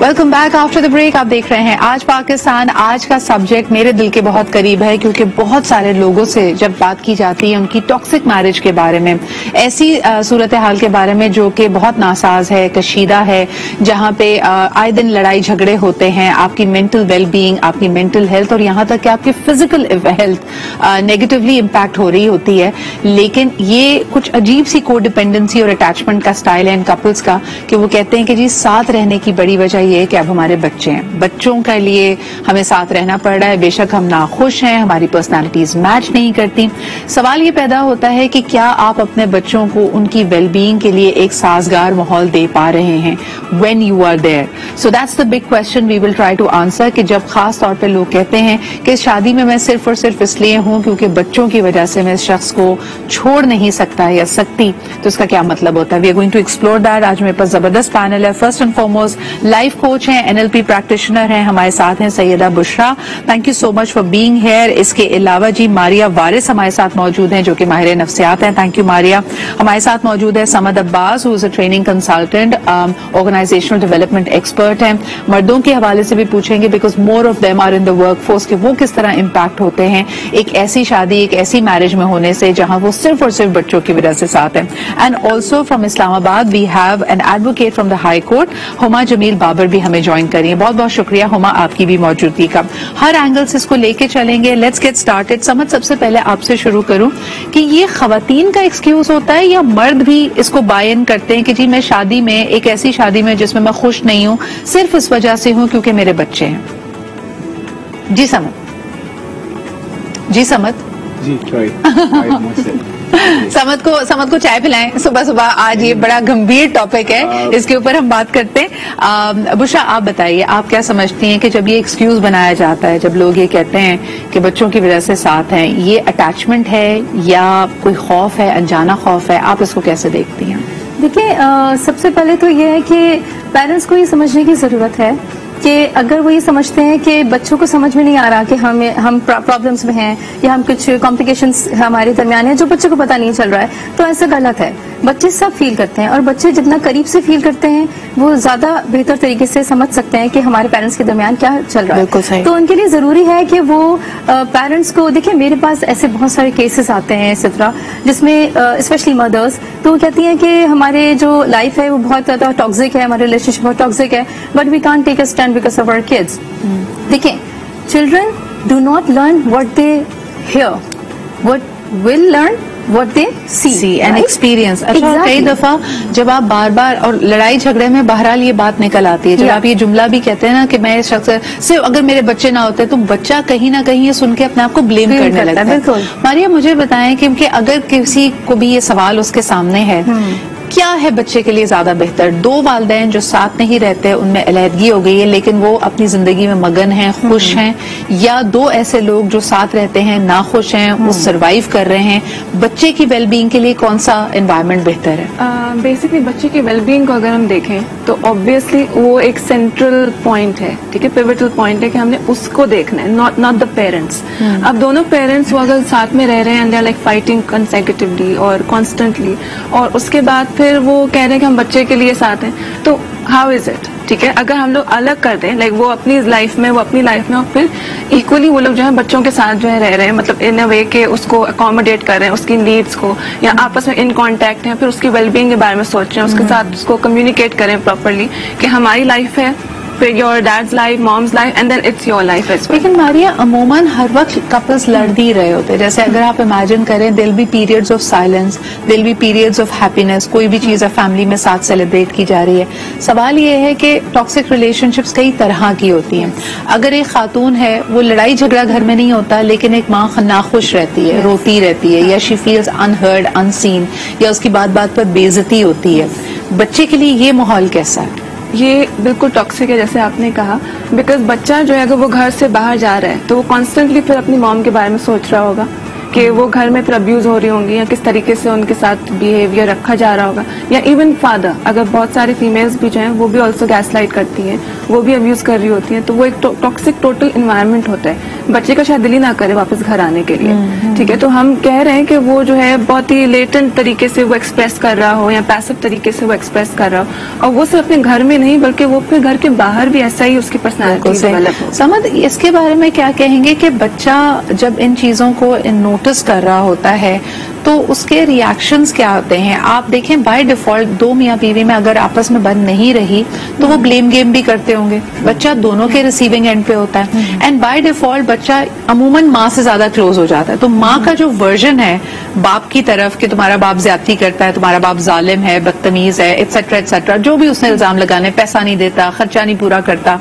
Welcome back after the break. आप देख रहे हैं आज पाकिस्तान। आज का सब्जेक्ट मेरे दिल के बहुत करीब है क्योंकि बहुत सारे लोगों से जब बात की जाती है उनकी टॉक्सिक मैरिज के बारे में, ऐसी सूरत हाल के बारे में जो कि बहुत नासाज है, कशीदा है, जहां पे आए दिन लड़ाई झगड़े होते हैं, आपकी मेंटल वेल बीइंग, आपकी मेंटल हेल्थ और यहां तक कि आपकी फिजिकल हेल्थ नेगेटिवली इम्पैक्ट हो रही होती है। लेकिन ये कुछ अजीब सी को डिपेंडेंसी और अटैचमेंट का स्टाइल है इन कपल्स का कि वो कहते हैं कि जी साथ रहने की बड़ी वजह ये है कि अब हमारे बच्चे हैं, बच्चों के लिए हमें साथ रहना पड़ रहा है। बेशक हम नाखुश हैं, हमारी पर्सनालिटीज मैच नहीं करती। सवाल ये पैदा होता है कि क्या आप अपने बच्चों को उनकी वेलबीइंग के लिए एक साजगार माहौल दे पा रहे हैं when you are there. So that's the big question we will try to answer कि जब खास तौर पे लोग कहते हैं कि शादी में मैं सिर्फ और सिर्फ इसलिए हूं क्योंकि बच्चों की वजह से मैं इस शख्स को छोड़ नहीं सकता या सकती, तो इसका क्या मतलब होता है। We are going to explore that. आज मेरे पास जबरदस्त पैनल है। First and foremost life coach हैं, एनएलपी प्रैक्टिशनर हैं, हमारे साथ हैं Syeda Bushra. Thank you so much for being here. इसके अलावा जी मारिया वारिस हमारे साथ मौजूद हैं जो कि माहिर नफ्सियात हैं। थैंक यू मारिया। हमारे साथ मौजूद है Samad Abbas, who is a training consultant, organisational development expert हैं। मर्दों के हवाले से भी पूछेंगे because more of them are in the workforce कि वो किस तरह इम्पैक्ट होते हैं एक ऐसी शादी, एक ऐसी मैरिज में होने से जहां वो सिर्फ और सिर्फ बच्चों की वजह से साथ हैं। And also from Islamabad we have an advocate from the high court, Huma Jamil Babar भी हमें ज्वाइन करिए। बहुत बहुत शुक्रिया हुमा आपकी भी मौजूदगी का। हर एंगल से इसको लेके चलेंगे। Let's get started. समझ, सबसे पहले आपसे शुरू करूं कि ये खवातीन का एक्सक्यूज होता है या मर्द भी इसको बायन करते हैं कि जी मैं शादी में, एक ऐसी शादी में जिसमें मैं खुश नहीं हूं, सिर्फ इस वजह से हूं क्योंकि मेरे बच्चे हैं। जी समद, जी समद, जी समद को चाय पिलाएं सुबह सुबह। आज ये बड़ा गंभीर टॉपिक है, इसके ऊपर हम बात करते हैं। बुशरा, आप बताइए, आप क्या समझती हैं कि जब ये एक्सक्यूज बनाया जाता है, जब लोग ये कहते हैं कि बच्चों की वजह से साथ हैं, ये अटैचमेंट है या कोई खौफ है, अनजाना खौफ है? आप इसको कैसे देखती हैं? देखिए, सबसे पहले तो ये है कि पेरेंट्स को ये समझने की जरूरत है कि अगर वो ये समझते हैं कि बच्चों को समझ में नहीं आ रहा कि हम प्रॉब्लम्स में हैं या हम कुछ कॉम्प्लिकेशंस हमारे दरमियान है जो बच्चों को पता नहीं चल रहा है, तो ऐसा गलत है। बच्चे सब फील करते हैं और बच्चे जितना करीब से फील करते हैं वो ज्यादा बेहतर तरीके से समझ सकते हैं कि हमारे पेरेंट्स के दरमियान क्या चल रहा है। तो उनके लिए जरूरी है कि वो पेरेंट्स को, देखिए मेरे पास ऐसे बहुत सारे केसेस आते हैं इस तरह जिसमें स्पेशली मदर्स तो वो कहती हैं कि हमारे जो लाइफ है वो बहुत ज्यादा टॉक्सिक है, हमारे रिलेशनशिप बहुत टॉक्सिक है, but we can't take a stand because of our kids. देखिए, children do not learn what they hear, what will learn what they see and experience. अच्छा, कई दफा जब आप बार बार और लड़ाई झगड़े में बहरहाल ये बात निकल आती है, जब आप ये जुमला भी कहते हैं ना कि मैं इस शख्स सिर्फ अगर मेरे बच्चे ना होते, तो बच्चा कहीं ना कहीं ये सुन के अपने आप को ब्लेम करने लगता है। बिल्कुल। मारिया, मुझे बताएं कि अगर किसी को भी ये सवाल उसके सामने है, क्या है बच्चे के लिए ज्यादा बेहतर? दो वालिदैन जो साथ नहीं रहते, उनमें अलहदगी हो गई है लेकिन वो अपनी जिंदगी में मगन हैं, खुश हैं, या दो ऐसे लोग जो साथ रहते हैं, नाखुश हैं, वो सरवाइव कर रहे हैं? बच्चे की वेलबीइंग के लिए कौन सा एनवायरनमेंट बेहतर है? बेसिकली बच्चे की वेलबीइंग को अगर हम देखें तो ऑब्वियसली वो एक सेंट्रल पॉइंट है, ठीक है, पिवटल पॉइंट है कि हमने उसको देखना है, नॉट द पेरेंट्स। अब दोनों पेरेंट्स वो अगर साथ में रह रहे हैं, they are like fighting consecutively और कॉन्स्टेंटली, और उसके बाद फिर वो कह रहे हैं कि हम बच्चे के लिए साथ हैं, तो हाउ इज इट? ठीक है, अगर हम लोग अलग कर दें, लाइक वो अपनी लाइफ में और फिर इक्वली वो लोग जो है बच्चों के साथ जो है रह रहे हैं, मतलब इन अ वे के उसको अकोमोडेट कर रहे हैं, उसकी नीड्स को, या आपस में इन कांटेक्ट हैं, फिर उसकी वेलबीइंग के बारे में सोच रहे हैं, उसके साथ उसको कम्युनिकेट करें प्रॉपरली कि हमारी लाइफ है, फिर your dad's life, mom's life, and then it's your life as well. लेकिन मारिया, अमूमन हर वक्त कपल्स लड़ ही रहे होते हैं। जैसे अगर आप इमेजिन करें, there be periods of silence, there be periods of happiness, कोई भी चीज फैमिली में साथ सेलिब्रेट की जा रही है। सवाल ये है कि टॉक्सिक रिलेशनशिप्स कई तरह की होती हैं। अगर एक खातून है, वो लड़ाई झगड़ा घर में नहीं होता लेकिन एक माँ नाखुश रहती है, रोती रहती है, या शी फील्स अनहर्ड, अनसीन, या उसकी बात बात पर बेइज्जती होती है, बच्चे के लिए ये माहौल कैसा है? ये बिल्कुल टॉक्सिक है जैसे आपने कहा, बिकॉज बच्चा जो है अगर वो घर से बाहर जा रहा है तो वो कॉन्स्टेंटली फिर अपनी मॉम के बारे में सोच रहा होगा कि वो घर में फिर अब्यूज हो रही होंगी या किस तरीके से उनके साथ बिहेवियर रखा जा रहा होगा, या इवन फादर, अगर बहुत सारे फीमेल्स भी जो हैं वो भी ऑल्सो गैसलाइट करती हैं, वो भी अब्यूज कर रही होती हैं, तो वो एक टॉक्सिक टोटल इन्वायरमेंट होता है, बच्चे का शायद दिल ही ना करे वापस घर आने के लिए। ठीक है, तो हम कह रहे हैं कि वो जो है बहुत ही लेटेंट तरीके से वो एक्सप्रेस कर रहा हो या पैसिव तरीके से वो एक्सप्रेस कर रहा हो, और वो सिर्फ अपने घर में नहीं बल्कि वो अपने घर के बाहर भी ऐसा ही उसकी पर्सनैलिटी डेवलप हो। समझ, इसके बारे में क्या कहेंगे कि बच्चा जब इन चीजों को नोटिस कर रहा होता है तो उसके रिएक्शंस क्या होते हैं? आप देखें बाय डिफॉल्ट दो मियाँ बीवी में अगर आपस में बन नहीं रही तो वो ब्लेम गेम भी करते होंगे, बच्चा दोनों के रिसीविंग एंड पे होता है, एंड बाय डिफॉल्ट बच्चा अमूमन माँ से ज्यादा क्लोज हो जाता है, तो माँ का जो वर्जन है बाप की तरफ कि तुम्हारा बाप ज्यादती करता है, तुम्हारा बाप जालिम है, बदतमीज है, एटसेट्रा एटसेट्रा, जो भी उसने इल्जाम लगाने, पैसा नहीं देता, खर्चा नहीं पूरा करता,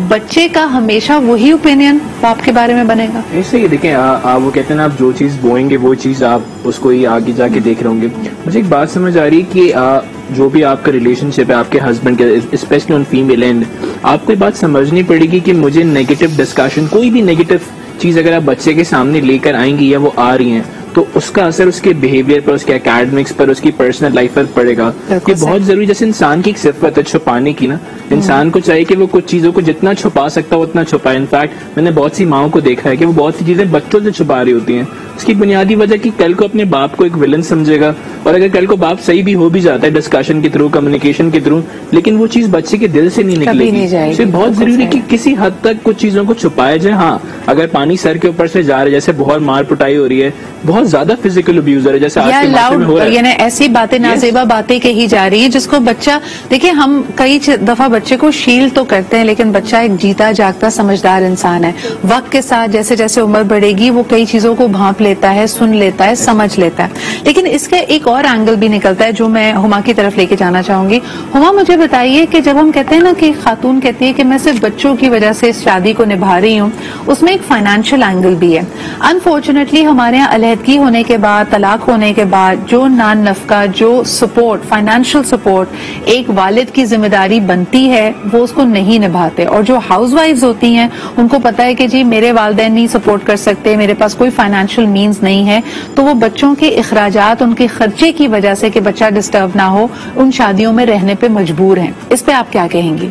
बच्चे का हमेशा वही ओपिनियन बाप के बारे में बनेगा। ऐसे ही देखें, वो कहते हैं ना, आप जो चीज बोएंगे वो चीज आप उसको ही आगे जाके देख रहे होंगे। मुझे एक बात समझ आ रही है कि जो भी आपका रिलेशनशिप है आपके हस्बैंड के, स्पेशली ऑन फीमेल एंड, आपको ये बात समझनी पड़ेगी कि मुझे नेगेटिव डिस्कशन, कोई भी नेगेटिव चीज अगर आप बच्चे के सामने लेकर आएंगी या वो आ रही हैं तो उसका असर उसके बिहेवियर पर, उसके एकेडमिक्स पर, उसकी पर्सनल लाइफ पर पड़ेगा। ये बहुत जरूरी, जैसे इंसान की एक सिफत है छुपाने की ना, इंसान को चाहिए कि वो कुछ चीजों को जितना छुपा सकता है उतना छुपाए। इनफैक्ट मैंने बहुत सी माओं को देखा है कि वो बहुत सी चीजें बच्चों से छुपा रही होती हैं, उसकी बुनियादी वजह कि कल को अपने बाप को एक विलन समझेगा, और अगर कल को बाप सही भी हो भी जाता है डिस्कशन के थ्रू, कम्युनिकेशन के थ्रू, लेकिन वो चीज बच्चे के दिल से नहीं निकलेगी। इसलिए बहुत जरूरी कि किसी हद तक कुछ चीजों को छुपाया जाए। हाँ, अगर पानी सर के ऊपर से जा रहा है, जैसे बहुत मार पिटाई हो रही है, बहुत ज्यादा फिजिकल अब्यूजर है, जैसे आज के मामले में हो रहा है, यानी ऐसी बातें नाजेबा बातें कही जा रही है जिसको बच्चा, देखिए हम कई दफा बच्चे को शील्ड तो करते हैं, लेकिन बच्चा एक जीता जागता समझदार इंसान है। वक्त के साथ जैसे जैसे उम्र बढ़ेगी वो कई चीजों को भांप लेता है, सुन लेता है, समझ लेता है। लेकिन इसका एक और एंगल भी निकलता है जो मैं हुमा की तरफ लेके जाना चाहूंगी। हुमा, मुझे बताइए कि जब हम कहते हैं ना कि खातून कहती है कि मैं सिर्फ बच्चों की वजह से इस शादी को निभा रही हूँ, उसमें एक फाइनेंशियल एंगल भी है। अनफॉर्चुनेटली हमारे यहाँ अलहदगी होने के बाद, तलाक होने के बाद जो नान नफका, जो सपोर्ट, फाइनेंशियल सपोर्ट एक वालिद की जिम्मेदारी बनती है वो उसको नहीं निभाते, और जो हाउसवाइफ्स होती हैं उनको पता है कि जी मेरे वालिदैन नहीं सपोर्ट कर सकते, मेरे पास कोई फाइनेंशियल मींस नहीं है, तो वो बच्चों के इखराजात, उनके खर्चे की वजह से कि बच्चा डिस्टर्ब ना हो, उन शादियों में रहने पे मजबूर हैं। इस पे आप क्या कहेंगी?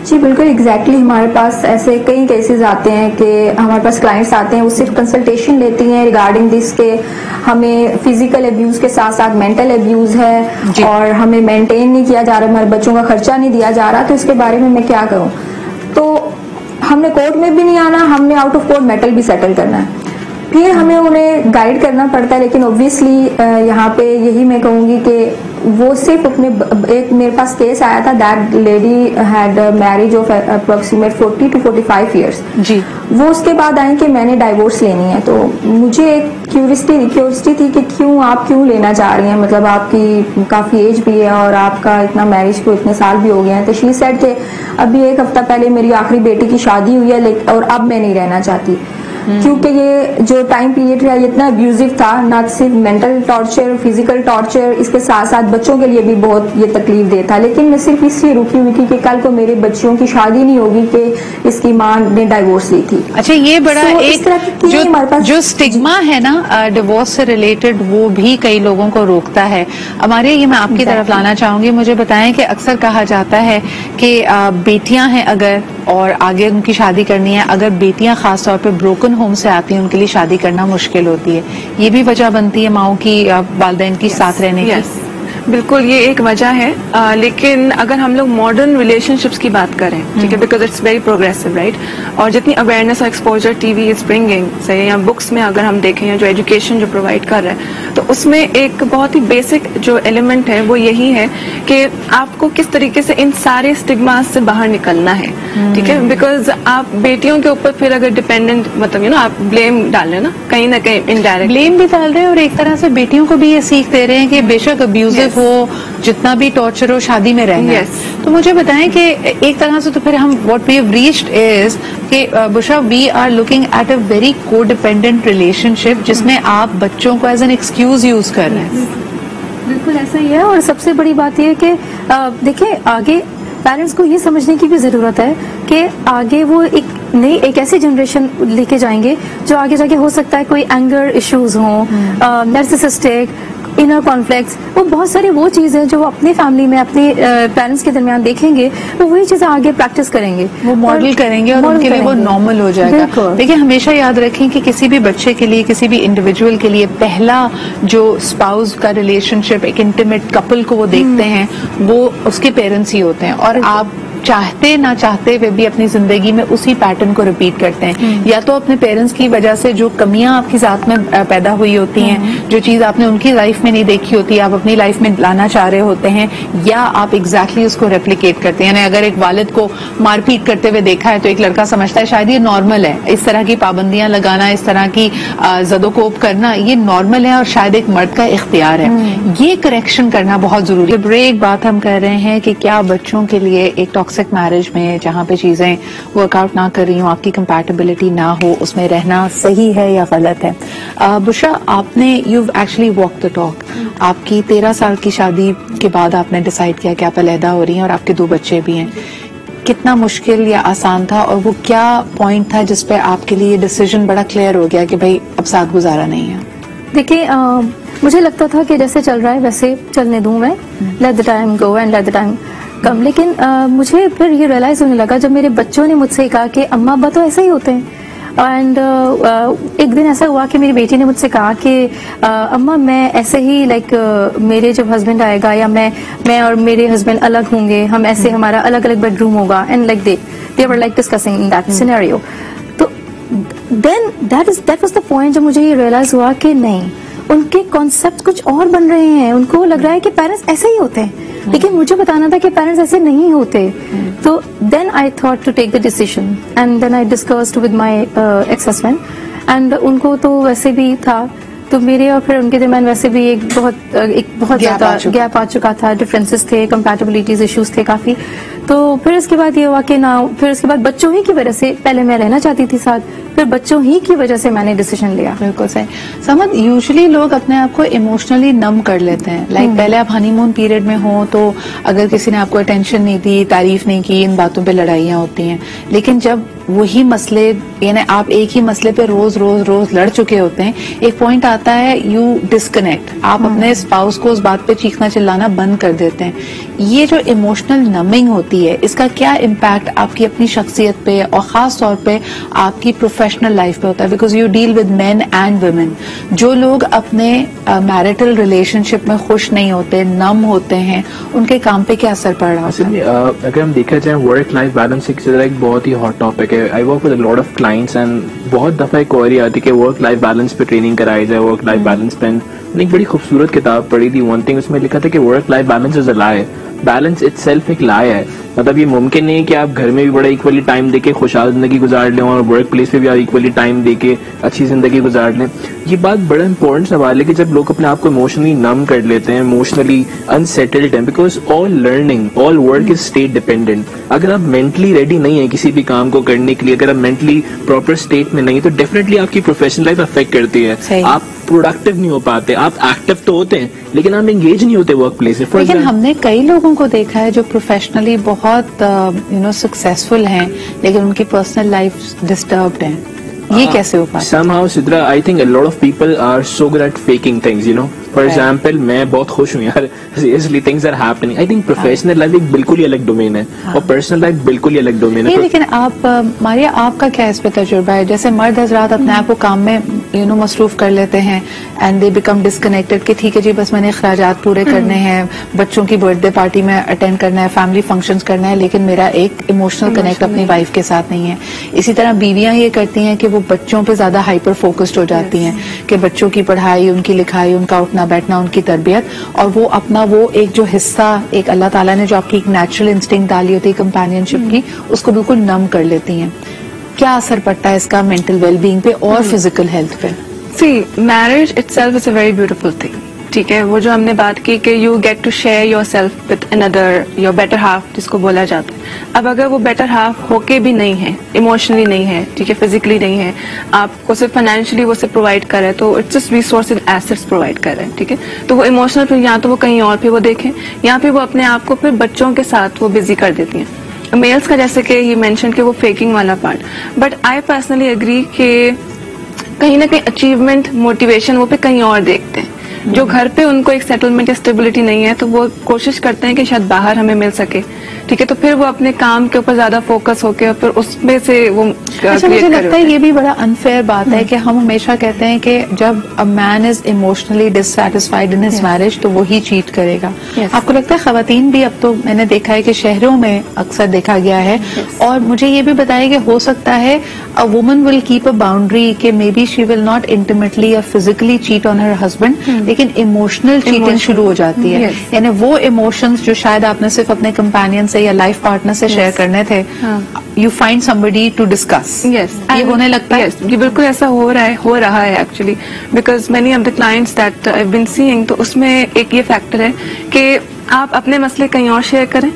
जी बिल्कुल एग्जैक्टली हमारे पास ऐसे कई केसेस आते हैं कि हमारे पास क्लाइंट्स आते हैं, वो सिर्फ कंसल्टेशन लेती हैं रिगार्डिंग दिस के हमें फिजिकल अब्यूज के साथ साथ मेंटल अब्यूज है और हमें मेंटेन नहीं किया जा रहा, हमारे बच्चों का खर्चा नहीं दिया जा रहा, तो इसके बारे में मैं क्या करूं। तो हमने कोर्ट में भी नहीं आना, हमने आउट ऑफ कोर्ट मैटर भी सेटल करना है, फिर हमें उन्हें गाइड करना पड़ता है। लेकिन ऑब्वियसली यहाँ पे यही मैं कहूंगी कि वो सिर्फ अपने, एक मेरे पास केस आया था, that lady had marriage of approximate 40 to 45 years जी, वो उसके बाद आई कि मैंने डाइवोर्स लेनी है। तो मुझे एक क्यूरियोसिटी थी कि आप क्यों लेना चाह रही हैं, मतलब आपकी काफी एज भी है और आपका इतना मैरिज को इतने साल भी हो गए हैं। तो शी सेड कि अभी एक हफ्ता पहले मेरी आखिरी बेटी की शादी हुई है और अब मैं नहीं रहना चाहती, क्योंकि ये जो टाइम पीरियड है ये इतना अब्यूजिव था, ना सिर्फ मेंटल टॉर्चर, फिजिकल टॉर्चर, इसके साथ साथ बच्चों के लिए भी बहुत ये तकलीफ दे था। लेकिन मैं सिर्फ इसलिए रुकी हुई थी कि कल को मेरे बच्चों की शादी नहीं होगी कि इसकी माँ ने डाइवोर्स ली थी। अच्छा, ये बड़ा एक जो स्टिग्मा है ना डिवोर्स से रिलेटेड, वो भी कई लोगों को रोकता है। हमारे ये मैं आपकी तरफ लाना चाहूंगी, मुझे बताएं कि अक्सर कहा जाता है कि बेटियां हैं अगर और आगे उनकी शादी करनी है, अगर बेटियां खासतौर पर ब्रोकन होम से आती हैं उनके लिए शादी करना मुश्किल होती है, ये भी वजह बनती है माओं की, वालिदैन की साथ रहने की। बिल्कुल ये एक वजह है, लेकिन अगर हम लोग मॉडर्न रिलेशनशिप्स की बात करें, ठीक है, because it's very progressive right, और जितनी अवेयरनेस और एक्सपोजर टीवी इज ब्रिंगिंग से, या बुक्स में अगर हम देखें, जो एजुकेशन जो प्रोवाइड कर रहा है, तो उसमें एक बहुत ही बेसिक जो एलिमेंट है वो यही है कि आपको किस तरीके से इन सारे स्टिग्मा से बाहर निकलना है, ठीक है, बिकॉज आप बेटियों के ऊपर फिर अगर डिपेंडेंट, मतलब आप ब्लेम डाल रहे हैं ना कहीं इनडायरेक्ट ब्लेम भी डाल रहे हैं, और एक तरह से बेटियों को भी ये सीख दे रहे हैं कि बेशक अब्यूजिव हो, जितना भी टॉर्चर हो, शादी में रहना है। तो मुझे बताएं कि एक तरह से तो फिर हम what we have reached is कि Bushra, we are looking at a very codependent relationship जिसमें आप बच्चों को एज एन एक्सक्यूज यूज कर रहे हैं। बिल्कुल ऐसा ही है, और सबसे बड़ी बात यह है कि देखिए आगे पेरेंट्स को ये समझने की भी जरूरत है कि आगे वो एक नई एक ऐसी जनरेशन लेके जाएंगे जो आगे जाके हो सकता है कोई एंगर इश्यूज हों, नार्सिसिस्टिक, इनर कॉन्फ्लिक्ट्स, वो बहुत सारी वो चीजें जो वो अपनी फैमिली में अपने पेरेंट्स के दरमियान देखेंगे, वो वही चीजें आगे प्रैक्टिस करेंगे, वो मॉडल करेंगे और उनके लिए वो नॉर्मल हो जाएगा। देखिए, हमेशा याद रखें कि किसी भी बच्चे के लिए, किसी भी इंडिविजुअल के लिए पहला जो स्पाउस का रिलेशनशिप, एक इंटीमेट कपल को वो देखते हैं, वो उसके पेरेंट्स ही होते हैं। और आप चाहते ना चाहते वे भी अपनी जिंदगी में उसी पैटर्न को रिपीट करते हैं। या तो अपने पेरेंट्स की वजह से जो कमियां आपकी जात में पैदा हुई होती हैं, जो चीज आपने उनकी लाइफ में नहीं देखी होती, आप अपनी लाइफ में लाना चाह रहे होते हैं, या आप एग्जैक्टली उसको रेप्लिकेट करते हैं। यानी अगर एक वालिद को मारपीट करते हुए देखा है तो एक लड़का समझता है शायद ये नॉर्मल है, इस तरह की पाबंदियां लगाना, इस तरह की जदोकोब करना ये नॉर्मल है और शायद एक मर्द का इख्तियार है। ये करेक्शन करना बहुत जरूरी है। ब्रेक बात हम कर रहे हैं कि क्या बच्चों के लिए एक टॉक्सिक मैरिज में जहां पे चीजें वर्कआउट ना कर रही हो, आपकी कंपैटिबिलिटी ना हो, उसमें रहना सही है या गलत है? बुशरा, आपने you actually walk the talk. आपकी 13 साल की शादी के बाद आपने डिसाइड किया कि आप अलहदा हो रही हैं और आपके 2 बच्चे भी हैं। कितना मुश्किल या आसान था, और वो क्या पॉइंट था जिसपे आपके लिए डिसीजन बड़ा क्लियर हो गया कि भाई अब साथ गुजारा नहीं है? देखिए, मुझे लगता था कि जैसे चल रहा है वैसे चलने दूं मैं, let the time go and let the time come. लेकिन मुझे फिर ये रियलाइज होने लगा जब मेरे बच्चों ने मुझसे कहा कि अम्मा अब्बा तो ऐसे ही होते हैं। एंड एक दिन ऐसा हुआ कि मेरी बेटी ने मुझसे कहा कि अम्मा मैं ऐसे ही मेरे जब हस्बैंड आएगा या मैं और मेरे हस्बैंड अलग होंगे, हम ऐसे हमारा अलग अलग बेडरूम होगा, and they were discussing in that scenario. तो then that was the point जब मुझे ये रियलाइज हुआ कि नहीं, उनके कॉन्सेप्ट कुछ और बन रहे हैं। उनको लग रहा है कि पेरेंट्स ऐसे ही होते हैं, लेकिन मुझे बताना था कि पेरेंट्स ऐसे नहीं होते। तो then I thought to take the decision and then I discussed with my ex husband, एंड उनको तो वैसे भी था, तो मेरे और फिर उनके दरमियान वैसे भी एक बहुत ज्यादा गैप आ चुका था, डिफरेंसेस थे, कंपैटिबिलिटीज इश्यूज थे काफी। तो फिर उसके बाद ये हुआ कि ना, फिर उसके बाद बच्चों ही की वजह से, पहले मैं रहना चाहती थी साथ, फिर बच्चों ही की वजह से मैंने डिसीजन लिया। बिल्कुल सही। समझ, यूजुअली लोग अपने आप को इमोशनली नम कर लेते हैं। लाइक पहले आप हनीमून पीरियड में हो तो अगर किसी ने आपको अटेंशन नहीं दी, तारीफ नहीं की, इन बातों पे लड़ाइयां होती हैं। लेकिन जब वही मसले, यानी आप एक ही मसले पे रोज रोज रोज लड़ चुके होते हैं, एक पॉइंट आता है यू डिस्कनेक्ट, आप अपने स्पाउस को उस बात पे चीखना चिल्लाना बंद कर देते हैं। ये जो इमोशनल नमिंग होती है, इसका क्या इम्पैक्ट आपकी अपनी शख्सियत पे और खास तौर पे आपकी प्रोफेशनल लाइफ पे होता है? Because you deal with main and women. जो लोग अपने मैरिटल रिलेशनशिप में खुश नहीं होते, नम होते हैं, उनके काम पे क्या असर पड़ रहा है? अगर हम देखा जाए, वर्क लाइफ बैलेंस एक बहुत ही हॉट टॉपिक है। I work with a lot of clients and बहुत दफा एक क्वेरी आती है कि वर्क लाइफ बैलेंस पे ट्रेनिंग कराई जाए, वर्क लाइफ बैलेंस पे। मैंने एक बड़ी खूबसूरत किताब पढ़ी थी, वन थिंग, उसमें लिखा था कि work life balance is a lie, balance itself एक लाई है। मतलब ये मुमकिन नहीं है कि आप घर में भी बड़ा इक्वली टाइम देके खुशहाल जिंदगी गुजार लें और वर्क प्लेस पे भी आप इक्वली टाइम देके अच्छी जिंदगी गुजार लें। ये बात बड़ा इंपॉर्टेंट सवाल है कि जब लोग अपने आप को इमोशनली नम कर लेते हैं, इमोशनली अनसेटल्ड हैं, because all learning, all work is state dependent. अगर आप मेंटली रेडी नहीं है किसी भी काम को करने के लिए, अगर आप मेंटली प्रॉपर स्टेट में नहीं है, तो डेफिनेटली आपकी प्रोफेशनल लाइफ अफेक्ट करती है। आप प्रोडक्टिव नहीं हो पाते, आप एक्टिव तो होते हैं लेकिन आप एंगेज नहीं होते वर्क प्लेस में। लेकिन हमने कई लोगों को देखा है जो प्रोफेशनली बहुत सक्सेसफुल हैं, लेकिन उनकी पर्सनल लाइफ डिस्टर्ब्ड है। ये कैसे हो पाता है? Somehow, Sidra, I think a lot of people are so good at faking things, you know. For example, मैं बहुत खुश हूँ यार, seriously things are happening. I think professional life एक बिल्कुल ही अलग डोमेन है और personal life बिल्कुल ही अलग डोमेन है। लेकिन आप मारिया, आपका क्या इस पे तजुर्बा है? जैसे मर्द हजरात अपने आप को काम में मसरूफ कर लेते हैं एंड दे बिकम डिस्कनेक्टेड कि ठीक है जी, बस मैंने अखराजात पूरे करने हैं, बच्चों की बर्थडे पार्टी में अटेंड करना है, फैमिली फंक्शंस करना है, लेकिन मेरा एक इमोशनल कनेक्ट अपनी वाइफ के साथ नहीं है। इसी तरह बीवियां ये करती हैं कि वो बच्चों पे ज्यादा हाइपर फोकस्ड हो जाती हैं कि बच्चों की पढ़ाई, उनकी लिखाई, उनका उठना बैठना, उनकी तरबियत, और वो अपना वो एक जो हिस्सा, एक अल्लाह ताला ने जो आपकी एक नेचुरल इंस्टिंक्ट डाली होती है कंपेनियनशिप की, उसको बिल्कुल नम कर लेती हैं। क्या असर पड़ता है इसका मेंटल वेलबींग पे और फिजिकल हेल्थ पे? See, marriage itself is a very beautiful thing, ठीक है। वो जो हमने बात की कि you get to share yourself with another, your better half जिसको बोला जाता है। अब अगर वो बेटर हाफ होके भी नहीं है, इमोशनली नहीं है, ठीक है, फिजिकली नहीं है, आपको सिर्फ फाइनेंशियली वो सिर्फ प्रोवाइड कर रहे हैं, तो it's just resources, assets provide कर रहे हैं, ठीक है। तो वो इमोशनल फिर या तो वो कहीं और फिर वो देखें, या फिर वो अपने आप को फिर बच्चों के साथ वो बिजी कर देती हैं। मेल्स का जैसे कि ही मेंशन कि वो फेकिंग वाला part, but I personally agree कि कहीं ना कहीं अचीवमेंट मोटिवेशन वो पे कहीं और देखते हैं। जो घर पे उनको एक सेटलमेंट या स्टेबिलिटी नहीं है तो वो कोशिश करते हैं कि शायद बाहर हमें मिल सके, ठीक है, तो फिर वो अपने काम के ऊपर ज्यादा फोकस होके और फिर उसमें से वो अच्छा, मुझे लगता है ये भी बड़ा अनफेयर बात है कि हम हमेशा कहते हैं कि जब a man is emotionally dissatisfied in his marriage तो वो ही चीट करेगा। आपको लगता है खवातीन भी, अब तो मैंने देखा है कि शहरों में अक्सर देखा गया है, और मुझे ये भी बताया कि हो सकता है a woman will keep a boundary कि maybe she will not intimately या physically cheat on her husband, लेकिन इमोशनल चीटिंग शुरू हो जाती है। यानी वो इमोशंस जो शायद आपने सिर्फ अपने कंपेनियन से या लाइफ पार्टनर से शेयर करने थे, you find somebody to discuss. ये होने लगता है। ये बिल्कुल ऐसा हो रहा है actually, because many of the clients that I have been seeing, तो उसमें एक ये फैक्टर है कि आप अपने मसले कहीं और शेयर करें,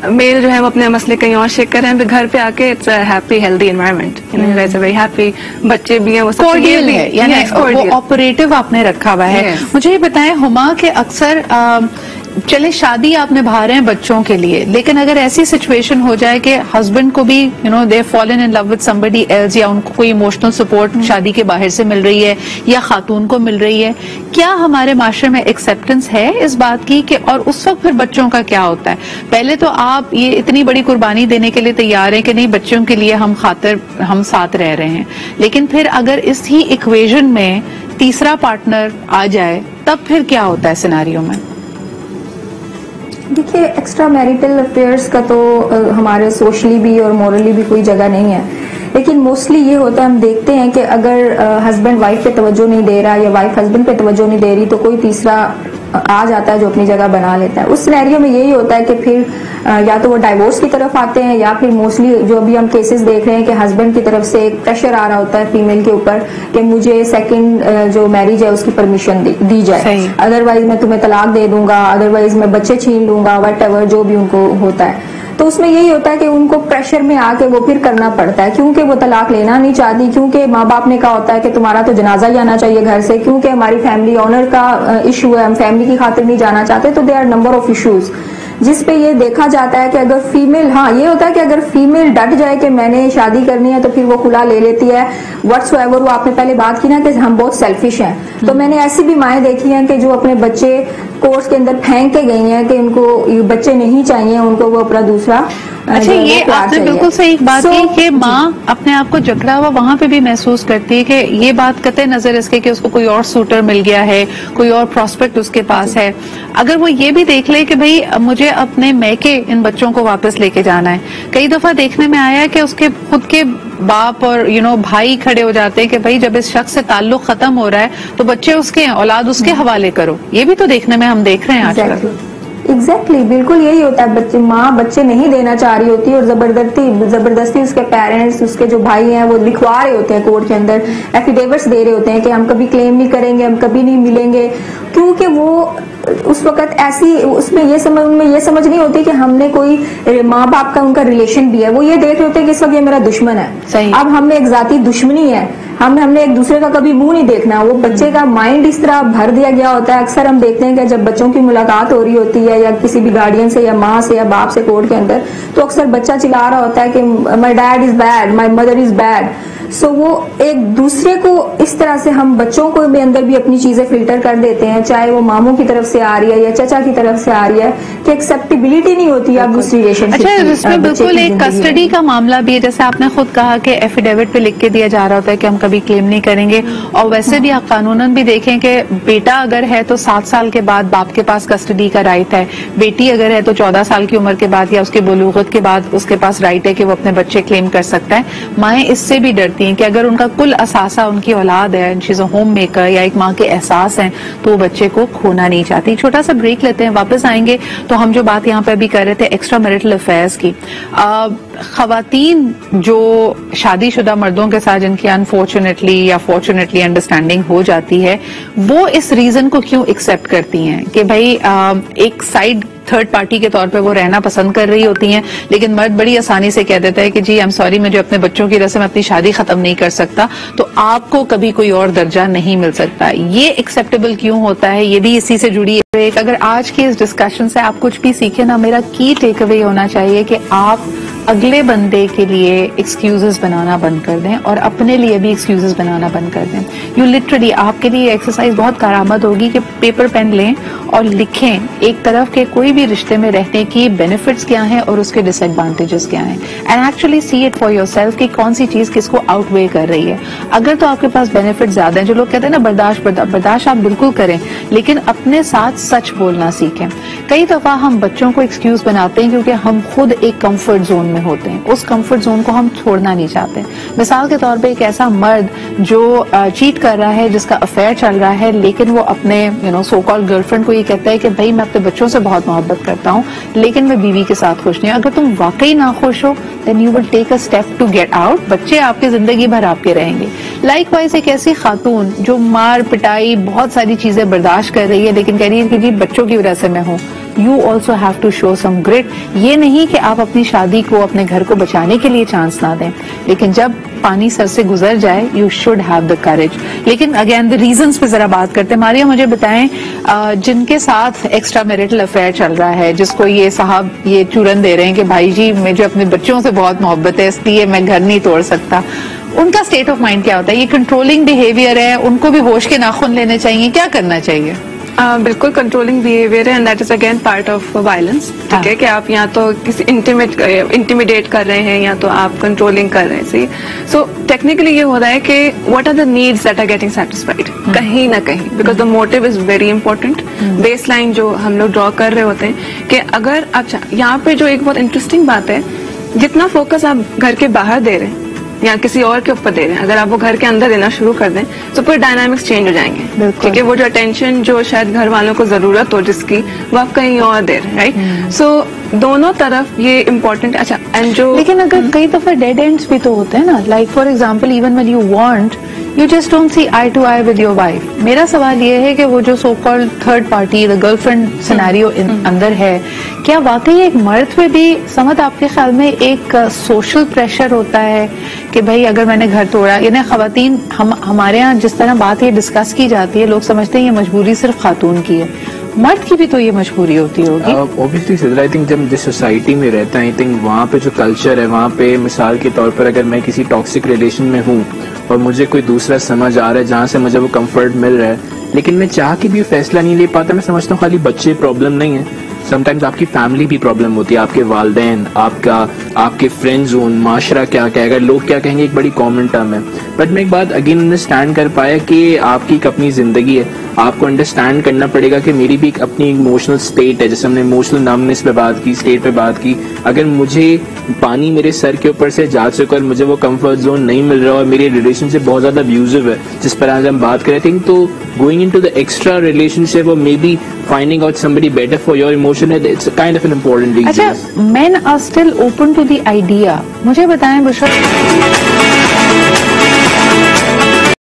मेल जो है वो अपने मसले कहीं और शेयर करें, फिर घर पे आके it's a happy healthy environment, it's a very happy, बच्चे भी हैं, वो सब कॉर्डियल है, यानी वो ऑपरेटिव आपने रखा हुआ है। मुझे ये बताएं हुमा के अक्सर चले शादी आप निभा रहे हैं बच्चों के लिए, लेकिन अगर ऐसी सिचुएशन हो जाए कि हस्बैंड को भी they fallen in love with somebody else, या उनको कोई इमोशनल सपोर्ट शादी के बाहर से मिल रही है या खातून को मिल रही है, क्या हमारे माशरे में एक्सेप्टेंस है इस बात की कि, और उस वक्त फिर बच्चों का क्या होता है? पहले तो आप ये इतनी बड़ी कुर्बानी देने के लिए तैयार हैं कि नहीं, बच्चों के लिए हम साथ रह रहे हैं, लेकिन फिर अगर इस ही इक्वेशन में तीसरा पार्टनर आ जाए तब फिर क्या होता है सिनेरियो में? देखिए, एक्स्ट्रा मैरिटल अफेयर्स का तो हमारे सोशली भी और मॉरली भी कोई जगह नहीं है, लेकिन मोस्टली ये होता है, हम देखते हैं कि अगर हस्बैंड वाइफ पे तवज्जो नहीं दे रहा या वाइफ हस्बैंड पे तवज्जो नहीं दे रही तो कोई तीसरा आ जाता है जो अपनी जगह बना लेता है। उस सिनेरियो में यही होता है कि फिर या तो वो डाइवोर्स की तरफ आते हैं, या फिर मोस्टली जो अभी हम केसेस देख रहे हैं कि हस्बैंड की तरफ से एक प्रेशर आ रहा होता है फीमेल के ऊपर कि मुझे सेकंड जो मैरिज है उसकी परमिशन दी जाए, अदरवाइज मैं तुम्हें तलाक दे दूंगा, अदरवाइज मैं बच्चे छीन लूंगा, व्हाटएवर जो भी उनको होता है। तो उसमें यही होता है कि उनको प्रेशर में आके वो फिर करना पड़ता है, क्योंकि वो तलाक लेना नहीं चाहती, क्योंकि माँ बाप ने कहा होता है कि तुम्हारा तो जनाजा ही आना चाहिए घर से, क्योंकि हमारी फैमिली ऑनर का इशू है, हम फैमिली की खातिर नहीं जाना चाहते। तो they are number of issues जिस पे ये देखा जाता है कि अगर फीमेल, हाँ ये होता है कि अगर फीमेल डट जाए कि मैंने शादी करनी है तो फिर वो खुला ले लेती है व्हाट्सएवर। वो आपने पहले बात की ना कि हम बहुत सेल्फिश हैं, तो मैंने ऐसी भी माएँ देखी हैं कि जो अपने बच्चे कोर्स के अंदर फेंक के गई हैं कि उनको बच्चे नहीं चाहिए, उनको वो अपना दूसरा। अच्छा, ये आपने बिल्कुल सही बात की कि माँ अपने आप को जकड़ा हुआ वहां पे भी महसूस करती है कि ये बात कतई नजर इसके कि उसको कोई और सूटर मिल गया है, कोई और प्रोस्पेक्ट उसके पास है। अगर वो ये भी देख ले कि भाई मुझे अपने मैके इन बच्चों को वापस लेके जाना है, कई दफा देखने में आया है कि उसके खुद के बाप और भाई खड़े हो जाते हैं कि भाई जब इस शख्स से ताल्लुक खत्म हो रहा है तो बच्चे उसके हैं, औलाद उसके हवाले करो। ये भी तो देखने में हम देख रहे हैं आजकल। एग्जैक्टली बिल्कुल यही होता है। बच्चे, माँ बच्चे नहीं देना चाह रही होती और जबरदस्ती उसके पेरेंट्स, उसके जो भाई हैं वो लिखवा रहे होते हैं कोर्ट के अंदर, एफिडेविट्स दे रहे होते हैं कि हम कभी क्लेम नहीं करेंगे, हम कभी नहीं मिलेंगे, क्योंकि वो उस वक्त ऐसी उसमें ये समझ नहीं होती कि हमने कोई माँ बाप का उनका रिलेशन भी है। वो ये देख रहे होते हैं कि इस वक्त ये मेरा दुश्मन है, अब हमें एक जाती दुश्मनी है, हमने एक दूसरे का कभी मुंह नहीं देखना। वो बच्चे का माइंड इस तरह भर दिया गया होता है। अक्सर हम देखते हैं कि जब बच्चों की मुलाकात हो रही होती है या किसी भी गार्डियन से या माँ से या बाप से कोर्ट के अंदर, तो अक्सर बच्चा चिल्ला रहा होता है कि my dad is bad, my mother is bad. So वो एक दूसरे को इस तरह से हम बच्चों को भी अंदर भी अपनी चीजें फिल्टर कर देते हैं, चाहे वो मामू की तरफ से आ रही है या चाचा की तरफ से आ रही है, कि एक्सेप्टेबिलिटी नहीं होती है उस रिलेशनशिप। अच्छा, इसमें बिल्कुल एक कस्टडी का मामला भी है, जैसे आपने खुद कहा कि एफिडेविट पे लिख के दिया जा रहा होता है कि हम कभी क्लेम नहीं करेंगे, और वैसे भी आप कानूनन भी देखें कि बेटा अगर है तो 7 साल के बाद बाप के पास कस्टडी का राइट है, बेटी अगर है तो 14 साल की उम्र के बाद या उसकी बुलूगत के बाद उसके पास राइट है कि वो अपने बच्चे क्लेम कर सकता है। माएँ इससे भी डरती हैं कि अगर उनका कुल असासा उनकी औलाद है, she is a home maker, या एक माँ के एहसास हैं, तो वो बच्चे को खोना नहीं चाहती। छोटा सा ब्रेक लेते हैं, वापस आएंगे तो हम जो बात यहाँ पे अभी कर रहे थे एक्स्ट्रा मैरिटल अफेयर्स की, खवातीन जो शादीशुदा मर्दों के साथ जिनकी अनफॉर्चुनेटली या फॉर्चुनेटली अंडरस्टैंडिंग हो जाती है, वो इस रीजन को क्यों एक्सेप्ट करती हैं कि भाई एक साइड थर्ड पार्टी के तौर पे वो रहना पसंद कर रही होती हैं, लेकिन मर्द बड़ी आसानी से कह देता है कि जी आई एम सॉरी, मुझे अपने बच्चों की वजह से मैं अपनी शादी खत्म नहीं कर सकता, तो आपको कभी कोई और दर्जा नहीं मिल सकता। ये एक्सेप्टेबल क्यों होता है, ये भी इसी से जुड़ी है। अगर आज की इस डिस्कशन से आप कुछ भी सीखे ना, मेरा की टेक अवे होना चाहिए कि आप अगले बंदे के लिए एक्सक्यूजेस बनाना बंद कर दें और अपने लिए भी एक्सक्यूजेस बनाना बंद कर दें। यू लिटरली, आपके लिए एक्सरसाइज बहुत कारआमद होगी कि पेपर पेन लें और लिखें एक तरफ के कोई भी रिश्ते में रहने की बेनिफिट्स क्या हैं और उसके डिसएडवांटेजेस क्या हैं, and actually see it for yourself कि कौन सी चीज किसको आउटवे कर रही है। अगर तो आपके पास बेनिफिट ज्यादा है, जो लोग कहते हैं ना बर्दाश्त आप बिल्कुल करें, लेकिन अपने साथ सच बोलना सीखें। कई दफा हम बच्चों को एक्सक्यूज बनाते हैं क्योंकि हम खुद एक कंफर्ट जोन में होते हैं, उस कंफर्ट जोन को हम छोड़ना नहीं चाहते। मिसाल के तौर पे एक ऐसा मर्द जो चीट कर रहा है, जिसका अफेयर चल रहा है, लेकिन वो अपने सो कॉल्ड गर्लफ्रेंड को ये कहता है कि भाई मैं अपने बच्चों से बहुत मोहब्बत करता हूँ, लेकिन मैं बीवी के साथ खुश नहीं हूँ। अगर तुम वाकई ना खुश हो, then you will take a step to get out. बच्चे आपकी जिंदगी भर आपके रहेंगे। लाइकवाइज एक ऐसी खातून जो मार पिटाई बहुत सारी चीजें बर्दाश्त कर रही है, लेकिन कह रही है कि जी बच्चों की वजह से मैं हूँ, you also have to show some grit. ये नहीं कि आप अपनी शादी को, अपने घर को बचाने के लिए चांस ना दें, लेकिन जब पानी सर से गुजर जाए you should have the courage. लेकिन अगेन द रीजंस पे जरा बात करते हैं। मारिया, मुझे बताएं, जिनके साथ एक्स्ट्रा मैरिटल अफेयर चल रहा है, जिसको ये साहब ये चूरन दे रहे हैं कि भाई जी मुझे अपने बच्चों से बहुत मोहब्बत है, इसलिए मैं घर नहीं तोड़ सकता, उनका स्टेट ऑफ माइंड क्या होता है? ये कंट्रोलिंग बिहेवियर है, उनको भी होश के नाखून लेने चाहिए, क्या करना चाहिए? बिल्कुल कंट्रोलिंग बिहेवियर है, and that is again part of violence. ठीक है कि आप या तो किसी इंटिमिडेट कर रहे हैं या तो आप कंट्रोलिंग कर रहे हैं। सी सो टेक्निकली ये हो रहा है कि what are the needs that are getting satisfied कहीं ना कहीं, because the motive is very important. Baseline जो हम लोग ड्रॉ कर रहे होते हैं कि अगर अच्छा, यहाँ पे जो एक बहुत इंटरेस्टिंग बात है, जितना फोकस आप घर के बाहर दे रहे हैं या किसी और के ऊपर दे रहे हैं, अगर आप वो घर के अंदर देना शुरू कर दें तो पूरे डायनामिक्स चेंज हो जाएंगे। ठीक है, वो जो अटेंशन जो शायद घर वालों को जरूरत हो जिसकी, वो आप कहीं और दे रहे हैं, राइट? सो दोनों तरफ ये इम्पोर्टेंट है। अच्छा, एंड जो लेकिन अगर कई दफा डेड एंड्स भी तो होते हैं ना, like for example even when you want, you just don't see eye to eye with your wife. मेरा सवाल ये है कि वो जो so called third party, the girlfriend scenario अंदर है, क्या वाकई एक मर्द पे भी समझ आपके ख्याल में एक सोशल प्रेशर होता है कि भाई अगर मैंने घर तोड़ा, यानी खवातीन, हमारे यहाँ जिस तरह बात ये डिस्कस की जाती है, लोग समझते हैं ये मजबूरी सिर्फ खातून की है, मर्द की भी तो ये मजबूरी होती होगी। ऑब्वियसली सिद्रा, आई थिंक जब जिस सोसाइटी में रहता है, आई थिंक वहाँ पे जो कल्चर है, वहाँ पे मिसाल के तौर पर अगर मैं किसी टॉक्सिक रिलेशन में हूँ और मुझे कोई दूसरा समझ आ रहा है जहाँ से मुझे वो कंफर्ट मिल रहा है, लेकिन मैं चाह के भी फैसला नहीं ले पाता, मैं समझता हूँ खाली बच्चे प्रॉब्लम नहीं है, समटाइम्स आपकी फैमिली भी प्रॉब्लम होती है, आपके वालदैन, आपके फ्रेंड जोन, माशरा क्या कहेगा, लोग क्या कहेंगे, एक बड़ी कॉमन टर्म है। बट मैं एक बात अगेन अंडरस्टैंड कर पाया कि आपकी एक अपनी जिंदगी है, आपको अंडरस्टैंड करना पड़ेगा कि मेरी भी एक अपनी इमोशनल स्टेट है, जैसे हमने इमोशनल नमनेस पे बात की, स्टेट पे बात की। अगर मुझे पानी मेरे सर के ऊपर से जा चुका और मुझे वो कंफर्ट जोन नहीं मिल रहा और मेरी रिलेशनशिप बहुत ज्यादा अब्यूजिव है, जिस पर आज हम बात करें, थिंक तो going into the extra relationship और maybe finding out somebody better for your emotion, it's kind of an important reason. अच्छा, men are still open to the idea. मुझे बताएं बुशरा,